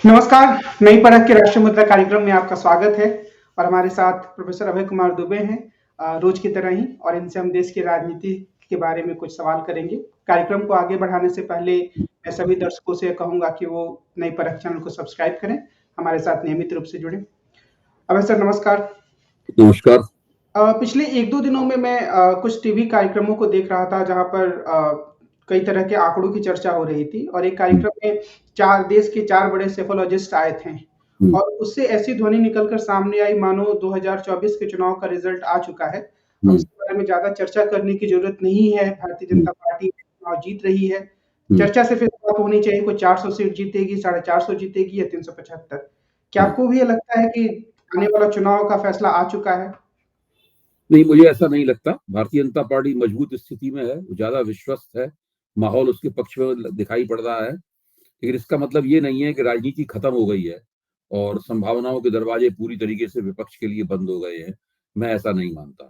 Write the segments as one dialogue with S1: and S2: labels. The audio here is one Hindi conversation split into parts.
S1: नमस्कार, नई परख के राष्ट्रीय मुद्रा कार्यक्रम में आपका स्वागत है और हमारे साथ प्रोफेसर अभय कुमार दुबे हैं रोज की तरह ही और इनसे हम देश की राजनीति के बारे में कुछ सवाल करेंगे। कार्यक्रम को आगे बढ़ाने से पहले मैं सभी दर्शकों से कहूँगा कि वो नई परख चैनल को सब्सक्राइब करें, हमारे साथ नियमित रूप से जुड़ें। अभय सर नमस्कार।
S2: नमस्कार।
S1: पिछले 1-2 दिनों में मैं कुछ टीवी कार्यक्रमों को देख रहा था जहाँ पर कई तरह के आंकड़ों की चर्चा हो रही थी और एक कार्यक्रम में 4 देश के 4 बड़े सेफोलॉजिस्ट आए थे और उससे ऐसी ध्वनि निकल कर सामने आई मानो 2024 के चुनाव का रिजल्ट आ चुका है। अब इसके बारे में ज़्यादा चर्चा करने की ज़रूरत नहीं है, भारतीय जनता पार्टी चुनाव जीत रही है। चर्चा सिर्फ इस बात होनी चाहिए कोई 400 सीट जीतेगी, 450 जीतेगी या 375। क्या आपको भी ये लगता है कि आने वाला चुनाव का फैसला आ चुका है?
S2: नहीं, मुझे ऐसा नहीं लगता। भारतीय जनता पार्टी मजबूत स्थिति में है, ज्यादा विश्वस्त है, माहौल उसके पक्ष में दिखाई पड़ रहा है। लेकिन इसका मतलब ये नहीं है कि राजनीति खत्म हो गई है और संभावनाओं के दरवाजे पूरी तरीके से विपक्ष के लिए बंद हो गए हैं। मैं ऐसा नहीं मानता।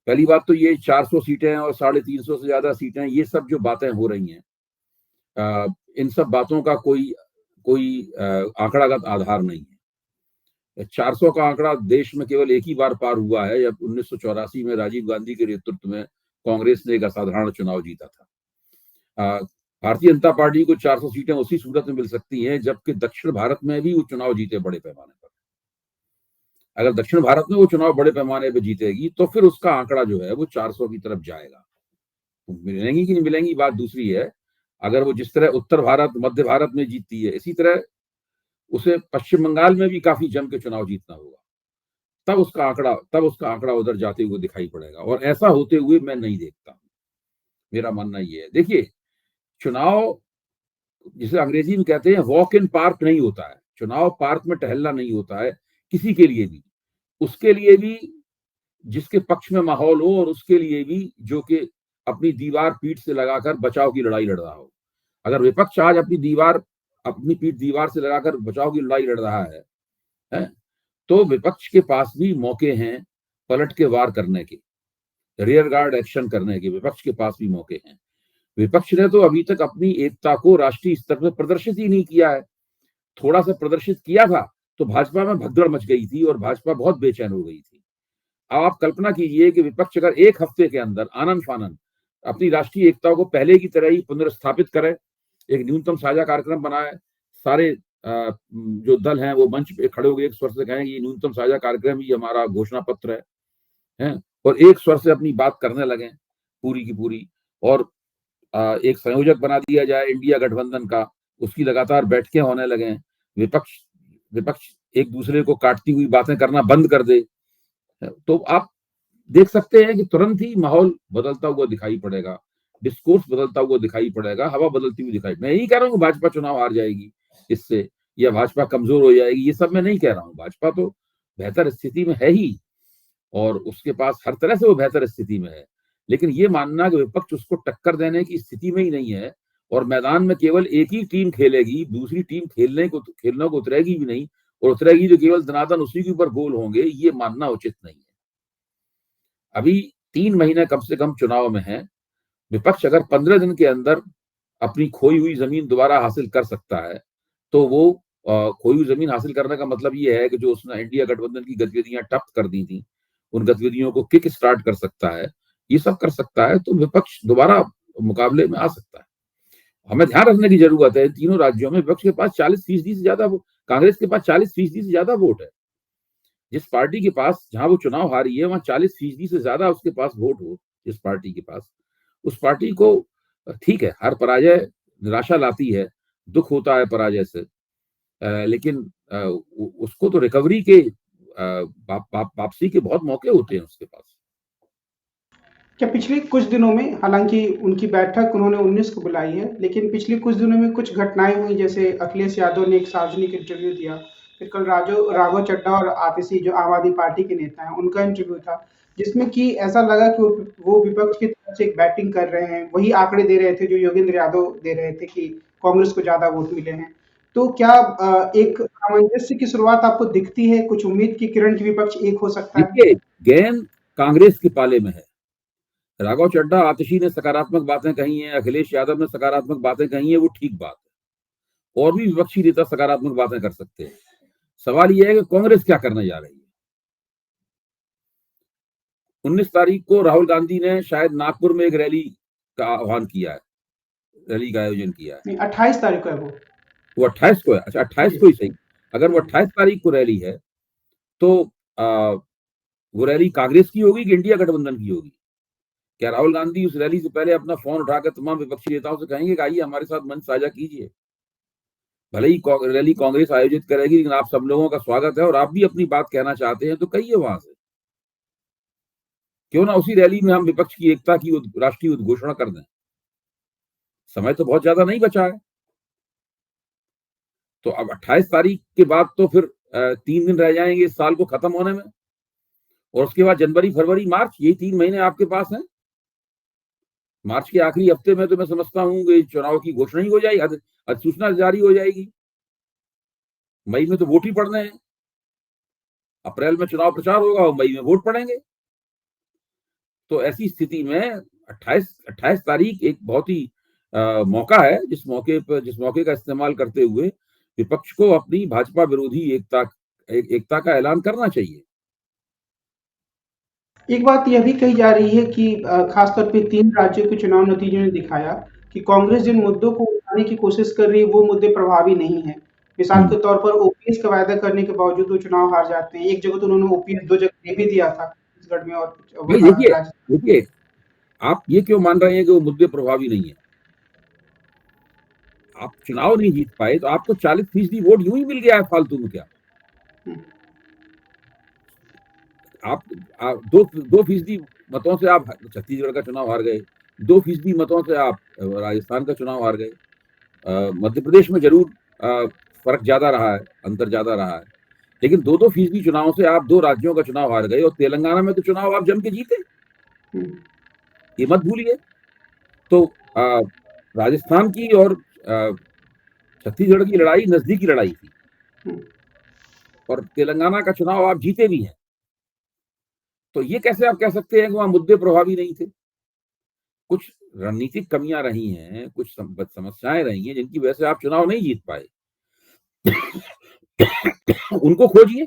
S2: पहली बात तो ये 400 सीटें और 350 से ज्यादा सीटें, ये सब जो बातें हो रही हैं, इन सब बातों का कोई कोई आंकड़ागत आधार नहीं है। 400 का आंकड़ा देश में केवल एक ही बार पार हुआ है, जब 1984 में राजीव गांधी के नेतृत्व में कांग्रेस ने एक असाधारण चुनाव जीता था। भारतीय जनता पार्टी को 400 सीटें उसी सूरत में मिल सकती हैं जबकि दक्षिण भारत में भी वो चुनाव जीते बड़े पैमाने पर। अगर दक्षिण भारत में वो चुनाव बड़े पैमाने पर जीतेगी तो फिर उसका आंकड़ा जो है वो 400 की तरफ जाएगा। मिलेंगी कि नहीं मिलेंगी बात दूसरी है। अगर वो जिस तरह उत्तर भारत, मध्य भारत में जीतती है, इसी तरह उसे पश्चिम बंगाल में भी काफी जम के चुनाव जीतना होगा, तब उसका आंकड़ा उधर जाते हुए दिखाई पड़ेगा। और ऐसा होते हुए मैं नहीं देखता। मेरा मानना ये है, देखिए, चुनाव जिसे अंग्रेजी में कहते हैं वॉक इन पार्क नहीं होता है। चुनाव पार्क में टहलना नहीं होता है किसी के लिए भी। उसके लिए भी जिसके पक्ष में माहौल हो और उसके लिए भी जो कि अपनी दीवार पीठ से लगाकर बचाव की लड़ाई लड़ रहा हो। अगर विपक्ष आज अपनी पीठ दीवार से लगाकर बचाव की लड़ाई लड़ रहा है, तो विपक्ष के पास भी मौके हैं पलट के वार करने के, रियर गार्ड एक्शन करने के। विपक्ष के पास भी मौके हैं। विपक्ष ने तो अभी तक अपनी एकता को राष्ट्रीय स्तर पर प्रदर्शित ही नहीं किया है। थोड़ा सा प्रदर्शित किया था तो भाजपा में भगदड़ मच गई थी और भाजपा बहुत बेचैन हो गई थी। अब आप कल्पना कीजिए कि विपक्ष अगर एक हफ्ते के अंदर आनन फानन अपनी राष्ट्रीय एकता को पहले की तरह ही पुनर्स्थापित करे, एक न्यूनतम साझा कार्यक्रम बनाए, सारे जो दल हैं वो मंच पे खड़े हो गए, एक स्वर से कहें ये न्यूनतम साझा कार्यक्रम ही हमारा घोषणा पत्र है, और एक स्वर से अपनी बात करने लगे पूरी की पूरी। और एक संयोजक बना दिया जाए इंडिया गठबंधन का, उसकी लगातार बैठकें होने लगे। विपक्ष विपक्ष एक दूसरे को काटती हुई बातें करना बंद कर दे, तो आप देख सकते हैं कि तुरंत ही माहौल बदलता हुआ दिखाई पड़ेगा, डिस्कोर्स बदलता हुआ दिखाई पड़ेगा, हवा बदलती हुई दिखाई। मैं यही कह रहा हूँ भाजपा चुनाव हार जाएगी इससे, या भाजपा कमजोर हो जाएगी, ये सब मैं नहीं कह रहा हूँ। भाजपा तो बेहतर स्थिति में है ही और उसके पास हर तरह से वो बेहतर स्थिति में है। लेकिन ये मानना कि विपक्ष उसको टक्कर देने की स्थिति में ही नहीं है और मैदान में केवल एक ही टीम खेलेगी, दूसरी टीम खेलने को उतरेगी भी नहीं, और उतरेगी तो केवल धनाधन उसी के ऊपर गोल होंगे, ये मानना उचित नहीं है। अभी 3 महीने कम से कम चुनाव में है। विपक्ष अगर 15 दिन के अंदर अपनी खोई हुई जमीन दोबारा हासिल कर सकता है तो वो खोई हुई जमीन हासिल करने का मतलब ये है कि जो उसने इंडिया गठबंधन की गतिविधियां ठप कर दी थी, उन गतिविधियों को किक स्टार्ट कर सकता है, ये सब कर सकता है, तो विपक्ष दोबारा मुकाबले में आ सकता है। हमें ध्यान रखने की जरूरत है, तीनों राज्यों में विपक्ष के पास 40% से ज्यादा, कांग्रेस के पास 40% से ज्यादा वोट है। जिस पार्टी के पास, जहां वो चुनाव हारी है, वहां 40% से ज्यादा उसके पास वोट हो, जिस पार्टी के पास, उस पार्टी को ठीक है, हर पराजय निराशा लाती है, दुख होता है पराजय से, लेकिन उसको तो रिकवरी के, वापसी के बहुत मौके होते हैं उसके पास।
S1: क्या पिछले कुछ दिनों में हालांकि उनकी बैठक उन्होंने 19 को बुलाई है, लेकिन पिछले कुछ दिनों में कुछ घटनाएं हुई जैसे अखिलेश यादव ने एक सार्वजनिक इंटरव्यू दिया, फिर कल राघव चड्ढा और आतिशी जो आम आदमी पार्टी के नेता हैं उनका इंटरव्यू था, जिसमें कि ऐसा लगा कि वो विपक्ष की तरफ से एक बैटिंग कर रहे हैं, वही आंकड़े दे रहे थे जो योगेंद्र यादव दे रहे थे कि कांग्रेस को ज्यादा वोट मिले हैं। तो क्या एक सामंजस्य की शुरुआत आपको दिखती है, कुछ उम्मीद की किरण की विपक्ष एक हो सकता है?
S2: देखिए, गेंद कांग्रेस के पाले में है। राघव चड्ढा, आतिशी ने सकारात्मक बातें कही हैं, अखिलेश यादव ने सकारात्मक बातें कही हैं, वो ठीक बात है। और भी विपक्षी नेता सकारात्मक बातें कर सकते हैं। सवाल यह है कि कांग्रेस क्या करने जा रही है। 19 तारीख को राहुल गांधी ने शायद नागपुर में एक रैली का आह्वान किया है, रैली का आयोजन किया है।
S1: नहीं, 28 तारीख को है
S2: वो 28 को है। अच्छा, 28 को ही सही। अगर वो 28 तारीख को रैली है तो वो रैली कांग्रेस की होगी कि इंडिया गठबंधन की होगी? क्या राहुल गांधी उस रैली से पहले अपना फोन उठाकर तमाम विपक्षी नेताओं से कहेंगे कि आइए हमारे साथ मंच साझा कीजिए? भले ही रैली कांग्रेस आयोजित करेगी, लेकिन आप सब लोगों का स्वागत है और आप भी अपनी बात कहना चाहते हैं तो कहिए वहां से। क्यों ना उसी रैली में हम विपक्ष की एकता की राष्ट्रीय उद्घोषणा कर दें। समय तो बहुत ज्यादा नहीं बचा है। तो अब 28 तारीख के बाद तो फिर 3 दिन रह जाएंगे इस साल को खत्म होने में, और उसके बाद जनवरी, फरवरी, मार्च, यही 3 महीने आपके पास हैं। मार्च के आखिरी हफ्ते में तो मैं समझता हूं कि चुनाव की घोषणा ही हो जाएगी, अधिसूचना जारी हो जाएगी। मई में तो वोट ही पड़ने हैं। अप्रैल में चुनाव प्रचार होगा और मई में वोट पड़ेंगे। तो ऐसी स्थिति में 28 तारीख एक बहुत ही मौका है, जिस मौके का इस्तेमाल करते हुए विपक्ष को अपनी भाजपा विरोधी एकता का ऐलान करना चाहिए।
S1: एक बात यह भी कही जा रही है कि खासतौर पे 3 राज्यों के चुनाव नतीजों ने दिखाया कि कांग्रेस जिन मुद्दों को उठाने की कोशिश कर रही है, वो मुद्दे प्रभावी नहीं हैं। मिसाल के तौर पर ओपीएस का वायदा करने के बावजूद वो चुनाव हार जाते हैं। एक जगह तो उन्होंने ओपीएस 2 जगह दे भी दिया था, छत्तीसगढ़ में और
S2: नहीं, देखिए
S1: राज
S2: देखिए आप ये क्यों मान रहे हैं कि वो मुद्दे प्रभावी नहीं है? आप चुनाव नहीं जीत पाए तो आपको 40% वोट यूं ही मिल गया है फालतू में। क्या आप 2% मतों से आप छत्तीसगढ़ का चुनाव हार गए, 2% मतों से आप राजस्थान का चुनाव हार गए। मध्य प्रदेश में जरूर फर्क ज्यादा रहा है, अंतर ज्यादा रहा है, लेकिन 2-2% चुनाव से आप 2 राज्यों का चुनाव हार गए और तेलंगाना में तो चुनाव आप जम के जीते, ये मत भूलिए। तो राजस्थान की और छत्तीसगढ़ की लड़ाई नजदीकी लड़ाई थी और तेलंगाना का चुनाव आप जीते भी हैं। तो ये कैसे आप कह सकते हैं कि वहां मुद्दे प्रभावी नहीं थे? कुछ रणनीतिक कमियां रही हैं, कुछ समस्याएं रही हैं जिनकी वजह से आप चुनाव नहीं जीत पाए। उनको खोजिए।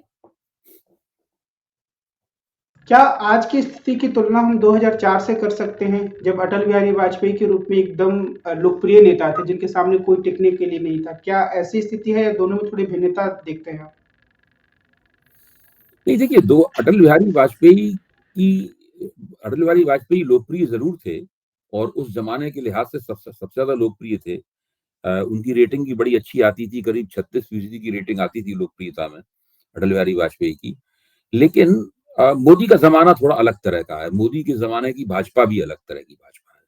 S1: क्या आज की स्थिति की तुलना हम 2004 से कर सकते हैं, जब अटल बिहारी वाजपेयी के रूप में एकदम लोकप्रिय नेता थे, जिनके सामने कोई टिकने के लिए नहीं था? क्या ऐसी स्थिति है या दोनों में थोड़ी भिन्नता देखते हैं आप?
S2: नहीं, देखिए अटल बिहारी वाजपेयी लोकप्रिय जरूर थे और उस जमाने के लिहाज से सबसे ज्यादा लोकप्रिय थे। उनकी रेटिंग भी बड़ी अच्छी आती थी, करीब 36% की रेटिंग आती थी लोकप्रियता में अटल बिहारी वाजपेयी की। लेकिन मोदी का जमाना थोड़ा अलग तरह का है। मोदी के जमाने की भाजपा भी अलग तरह की भाजपा है।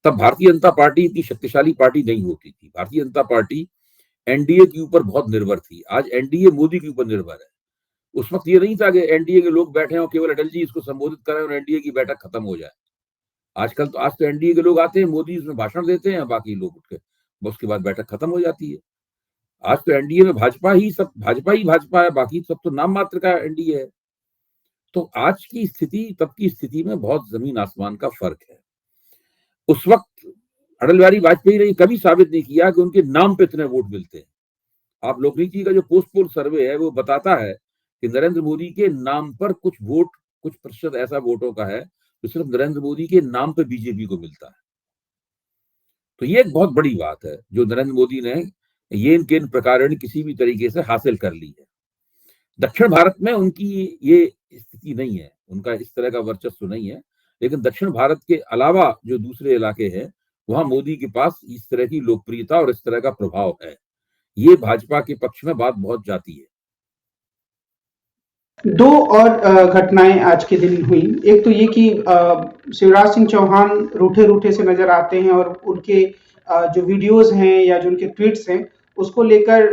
S2: तब भारतीय जनता पार्टी इतनी शक्तिशाली पार्टी नहीं होती थी। भारतीय जनता पार्टी एनडीए के ऊपर बहुत निर्भर थी। आज एनडीए मोदी के ऊपर निर्भर है। उस वक्त ये नहीं था कि एनडीए के लोग बैठे हो, केवल अटल जी इसको संबोधित करें और एनडीए की बैठक खत्म हो जाए। आज तो एनडीए के लोग आते हैं, मोदी उसमें भाषण देते हैं, बाकी लोग उठ के उसके बाद बैठक खत्म हो जाती है। आज तो एनडीए में भाजपा है, बाकी सब तो नाम मात्र का एनडीए है। तो आज की स्थिति तब की स्थिति में बहुत जमीन आसमान का फर्क है। उस वक्त अटल बिहारी वाजपेयी ने कभी साबित नहीं किया कि उनके नाम पे इतने वोट मिलते हैं। आप लोकनीति का जो पोस्ट पोल सर्वे है वो बताता है कि नरेंद्र मोदी के नाम पर कुछ प्रतिशत ऐसा वोटों का है जो सिर्फ नरेंद्र मोदी के नाम पे बीजेपी को मिलता है। तो ये एक बहुत बड़ी बात है जो नरेंद्र मोदी ने येन केन प्रकारेण किसी भी तरीके से हासिल कर ली है। दक्षिण भारत में उनकी ये स्थिति नहीं है, उनका इस तरह का वर्चस्व नहीं है। लेकिन दक्षिण भारत के अलावा जो दूसरे इलाके हैं वहां मोदी के पास इस तरह की लोकप्रियता और इस तरह का प्रभाव है। ये भाजपा के पक्ष में बात बहुत जाती है।
S1: 2 और घटनाएँ आज के दिन हुई। एक तो ये कि शिवराज सिंह चौहान रूठे-रूठे से नज़र आते हैं और उनके जो वीडियोज़ हैं या जो उनके ट्वीट्स हैं, उसको लेकर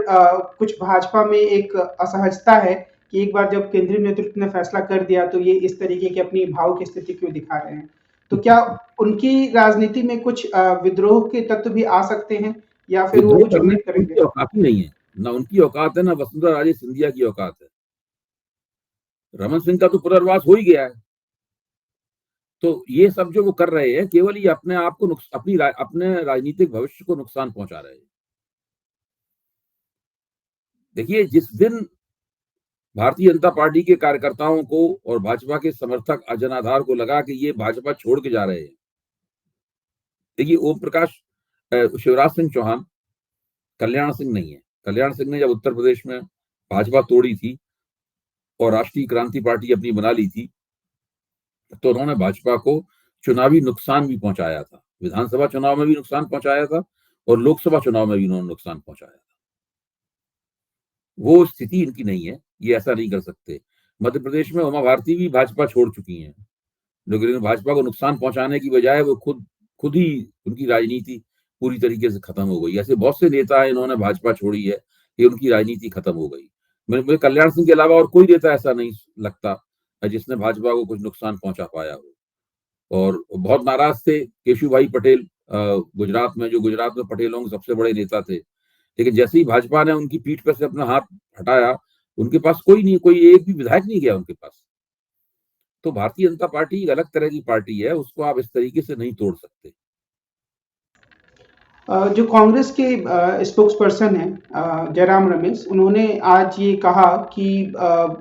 S1: कुछ भाजपा में एक असहजता है कि एक बार जब केंद्रीय नेतृत्व ने फैसला कर दिया, तो ये इस तरीके की अपनी भावुक स्थिति क्यों दिखा रहे हैं? तो क्या उनकी राजनीति में कुछ विद्रोह के तत्व भी आ सकते हैं या फिर वो
S2: विद्रोह
S1: कुछ
S2: करने
S1: उम्मीद
S2: की
S1: करेंगे?
S2: उनकी औकात ही नहीं है। ना उनकी औकात है, ना वसुंधरा राजे सिंधिया की औकात है। रमन सिंह का तो पुनर्वास हो ही गया है। तो ये सब जो वो कर रहे हैं केवल ये अपने आप को अपने राजनीतिक भविष्य को नुकसान पहुंचा रहे हैं। देखिए, जिस दिन भारतीय जनता पार्टी के कार्यकर्ताओं को और भाजपा के समर्थक जनाधार को लगा कि ये भाजपा छोड़ के जा रहे हैं, देखिए ओम प्रकाश शिवराज सिंह चौहान कल्याण सिंह नहीं है। कल्याण सिंह ने जब उत्तर प्रदेश में भाजपा तोड़ी थी और राष्ट्रीय क्रांति पार्टी अपनी बना ली थी, तो उन्होंने भाजपा को चुनावी नुकसान भी पहुंचाया था। विधानसभा चुनाव में भी नुकसान पहुंचाया था और लोकसभा चुनाव में भी उन्होंने नुकसान पहुंचाया था। वो स्थिति इनकी नहीं है, ये ऐसा नहीं कर सकते। मध्य प्रदेश में उमा भारती भी भाजपा छोड़ चुकी हैं, लेकिन भाजपा को नुकसान पहुंचाने की बजाय वो खुद ही उनकी राजनीति पूरी तरीके से खत्म हो गई। ऐसे बहुत से नेता हैं इन्होंने भाजपा छोड़ी है कि उनकी राजनीति खत्म हो गई। मुझे कल्याण सिंह के अलावा और कोई नेता ऐसा नहीं लगता जिसने भाजपा को कुछ नुकसान पहुंचा पाया हो। और बहुत नाराज थे केशुभाई पटेल गुजरात में, जो गुजरात में पटेलों के सबसे बड़े नेता थे, लेकिन जैसे ही भाजपा ने उनकी पीठ पर से अपना हाथ हटाया, उनके पास कोई एक भी विधायक नहीं गया उनके पास। तो भारतीय जनता पार्टी एक अलग तरह की पार्टी है, उसको आप इस तरीके से नहीं तोड़ सकते।
S1: जो कांग्रेस के स्पोक्स पर्सन हैं जयराम रमेश, उन्होंने आज ये कहा कि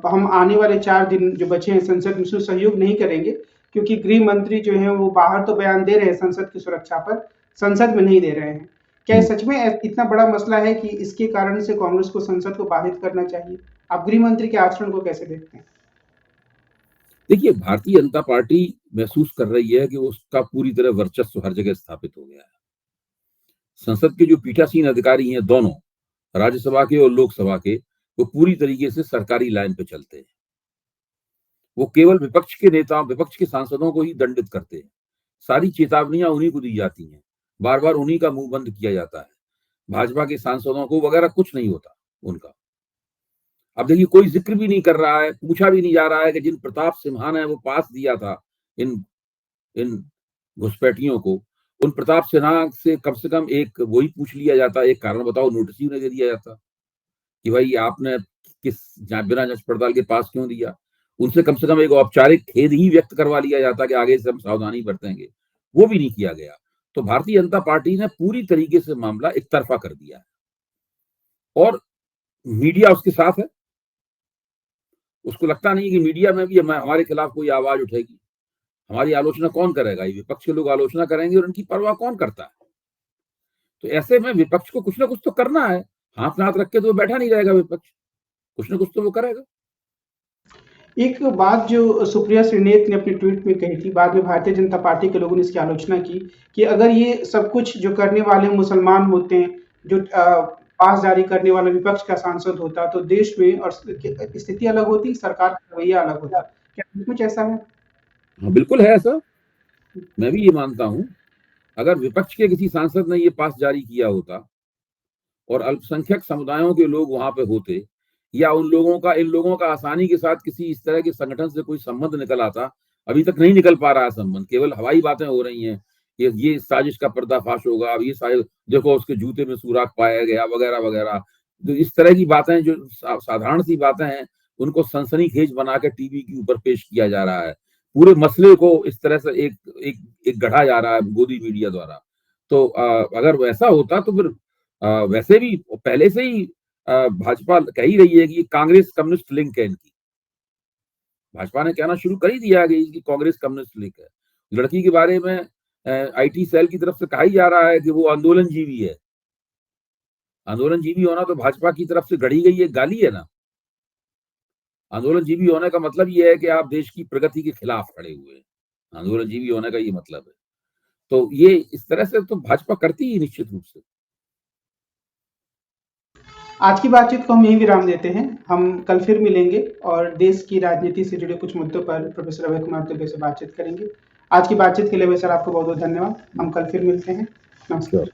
S1: हम आने वाले 4 दिन जो बचे हैं संसद में उसमें सहयोग नहीं करेंगे, क्योंकि गृह मंत्री जो हैं वो बाहर तो बयान दे रहे हैं संसद की सुरक्षा पर, संसद में नहीं दे रहे हैं। क्या ये सच में इतना बड़ा मसला है कि इसके कारण से कांग्रेस को संसद को बाधित करना चाहिए? आप गृह मंत्री के आचरण को कैसे देखते हैं?
S2: देखिए, भारतीय जनता पार्टी महसूस कर रही है कि उसका पूरी तरह वर्चस्व हर जगह स्थापित हो गया है। संसद के जो पीठासीन अधिकारी हैं दोनों, राज्यसभा के और लोकसभा के, वो पूरी तरीके से सरकारी लाइन पे चलते हैं। वो केवल विपक्ष के नेताओं, विपक्ष के सांसदों को ही दंडित करते हैं। सारी चेतावनियां उन्हीं को दी जाती हैं, बार बार उन्हीं का मुंह बंद किया जाता है। भाजपा के सांसदों को वगैरह कुछ नहीं होता उनका। अब देखिए, कोई जिक्र भी नहीं कर रहा है, पूछा भी नहीं जा रहा है कि जिन प्रताप सिन्हा ने वो पास दिया था इन इन घुसपैठियों को, उन प्रताप सिन्हा से कम एक वही पूछ लिया जाता, एक कारण बताओ, नोटिस ही उन्हें दे दिया जाता कि भाई आपने बिना जांच पड़ताल के पास क्यों दिया। उनसे कम से कम एक औपचारिक खेद ही व्यक्त करवा लिया जाता कि आगे से हम सावधानी बरतेंगे, वो भी नहीं किया गया। तो भारतीय जनता पार्टी ने पूरी तरीके से मामला एक तरफा कर दिया है और मीडिया उसके साथ है। उसको लगता नहीं कि मीडिया में भी हमारे खिलाफ कोई आवाज उठेगी। हमारी आलोचना कौन करेगा? ये विपक्ष के लोग आलोचना करेंगे और उनकी परवाह कौन करता है? तो ऐसे में विपक्ष को कुछ ना कुछ तो करना है। हाथ में हाथ रख के तो बैठा नहीं रहेगा विपक्ष, कुछ ना कुछ तो वो करेगा।
S1: एक बात जो सुप्रिया श्रीनेत ने अपने ट्वीट में कही थी, बाद में भारतीय जनता पार्टी के लोगों ने इसकी आलोचना की कि अगर ये सब कुछ जो करने वाले मुसलमान होते हैं, जो पास जारी करने वाला विपक्ष का सांसद होता, तो देश में और स्थिति अलग होती, सरकार का रवैया अलग होता। क्या कुछ ऐसा है?
S2: हाँ, बिल्कुल है ऐसा। मैं भी ये मानता हूं, अगर विपक्ष के किसी सांसद ने ये पास जारी किया होता और अल्पसंख्यक समुदायों के लोग वहां पे होते, या इन लोगों का आसानी के साथ किसी इस तरह के संगठन से कोई संबंध निकल आता, अभी तक नहीं निकल पा रहा है संबंध, केवल हवाई बातें हो रही हैं, ये साजिश का पर्दाफाश होगा, अब ये शायद देखो उसके जूते में सुराख पाया गया वगैरह वगैरह। तो इस तरह की बातें जो साधारण सी बातें हैं, उनको सनसनीखेज बना के टीवी के ऊपर पेश किया जा रहा है। पूरे मसले को इस तरह से एक गढ़ा जा रहा है गोदी मीडिया द्वारा। तो अगर वैसा होता तो फिर वैसे भी पहले से ही भाजपा कह ही रही है कि कांग्रेस कम्युनिस्ट लिंक है इनकी। भाजपा ने कहना शुरू कर ही दिया है कि कांग्रेस कम्युनिस्ट लिंक है। लड़की के बारे में आईटी सेल की तरफ से कहा ही जा रहा है कि वो आंदोलनजीवी है। आंदोलनजीवी होना तो भाजपा की तरफ से गढ़ी गई एक गाली है ना। आंदोलनजीवी होने का मतलब ये है कि आप देश की प्रगति के खिलाफ खड़े हुए हैं। आंदोलनजीवी होने का ये मतलब है। तो ये इस तरह से तो भाजपा करती ही निश्चित रूप से।
S1: आज की बातचीत को हम यहीं विराम देते हैं। हम कल फिर मिलेंगे और देश की राजनीति से जुड़े कुछ मुद्दों पर प्रोफेसर अभय कुमार दुबे से बातचीत करेंगे। आज की बातचीत के लिए सर आपको बहुत बहुत धन्यवाद। हम कल फिर मिलते हैं। नमस्कार।